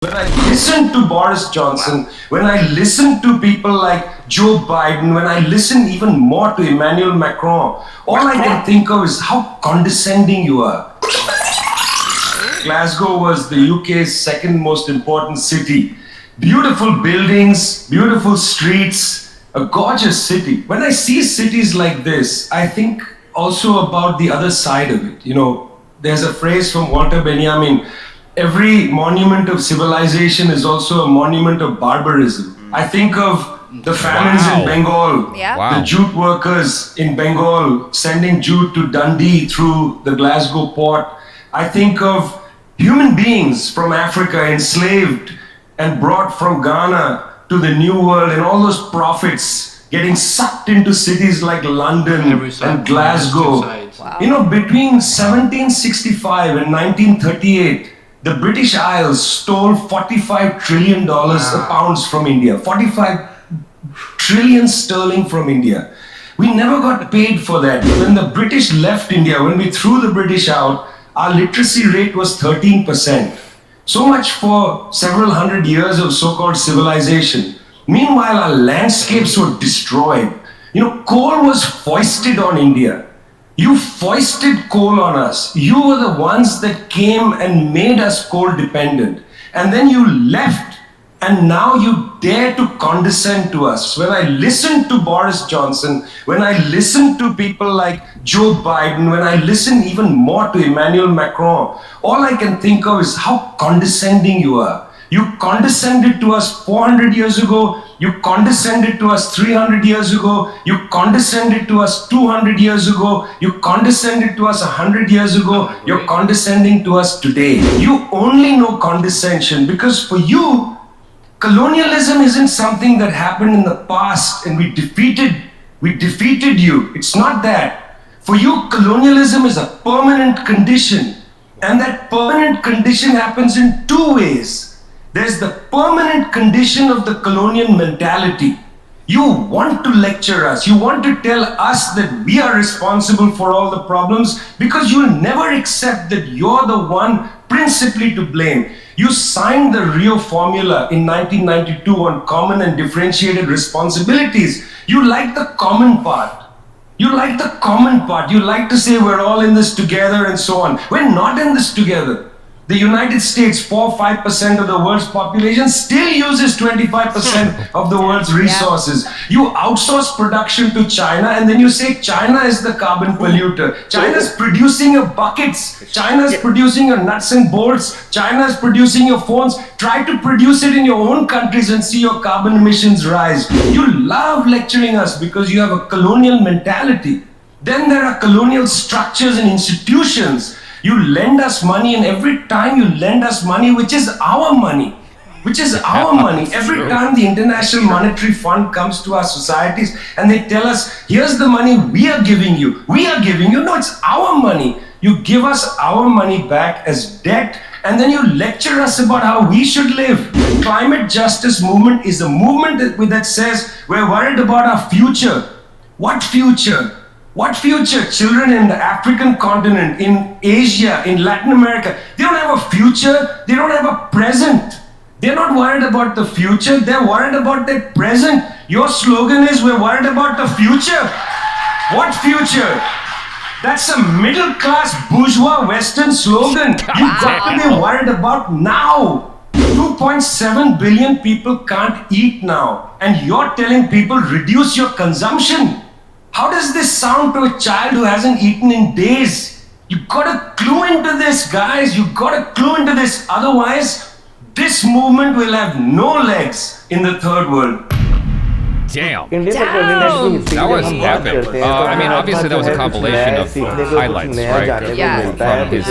When I listen to Boris Johnson, when I listen to people like Joe Biden, when I listen even more to Emmanuel Macron, all I can think of is how condescending you are. Glasgow was the UK's second most important city. Beautiful buildings, beautiful streets, a gorgeous city. When I see cities like this, I think also about the other side of it. You know, there's a phrase from Walter Benjamin, every monument of civilization is also a monument of barbarism. I think of the famines in Bengal, the jute workers in Bengal sending jute to Dundee through the Glasgow port. I think of human beings from Africa enslaved and brought from Ghana to the New World, and all those prophets getting sucked into cities like London and Glasgow. You know, between 1765 and 1938, the British Isles stole $45 trillion pounds from India, 45 trillion sterling from India. We never got paid for that. When the British left India, when we threw the British out, our literacy rate was 13%. So much for several hundred years of so-called civilization. Meanwhile, our landscapes were destroyed. You know, coal was foisted on India. You foisted coal on us. You were the ones that came and made us coal dependent. And then you left, and now you dare to condescend to us. When I listen to Boris Johnson, when I listen to people like Joe Biden, when I listen even more to Emmanuel Macron, all I can think of is how condescending you are. You condescended to us 400 years ago. You condescended to us 300 years ago. You condescended to us 200 years ago. You condescended to us 100 years ago. You're condescending to us today. You only know condescension because for you, colonialism isn't something that happened in the past and we defeated you. It's not that. For you, colonialism is a permanent condition. And that permanent condition happens in two ways. There's the permanent condition of the colonial mentality. You want to lecture us. You want to tell us that we are responsible for all the problems because you'll never accept that you're the one principally to blame. You signed the Rio Formula in 1992 on common and differentiated responsibilities. You like the common part. You like the common part. You like to say we're all in this together and so on. We're not in this together. The United States, 4-5% of the world's population, still uses 25% of the world's resources. You outsource production to China and then you say China is the carbon polluter. China's producing your buckets. China's producing your nuts and bolts. China's producing your phones. Try to produce it in your own countries and see your carbon emissions rise. You love lecturing us because you have a colonial mentality. Then there are colonial structures and institutions. You lend us money, and every time you lend us money, which is our money, every time the International Monetary Fund comes to our societies and they tell us, here's the money we are giving you. No, it's our money. You give us our money back as debt, and then you lecture us about how we should live. The climate justice movement is a movement that says we're worried about our future. What future? What future? Children in the African continent, in Asia, in Latin America, they don't have a future, they don't have a present. They're not worried about the future, they're worried about their present. Your slogan is, we're worried about the future. What future? That's a middle-class bourgeois Western slogan. You've got to be worried about now. 2.7 billion people can't eat now, and you're telling people reduce your consumption. How does this sound to a child who hasn't eaten in days? You've got to clue into this, guys. You've got to clue into this. Otherwise, this movement will have no legs in the third world. Damn. That was epic. I mean, obviously that was a compilation of highlights, right? Yeah. From his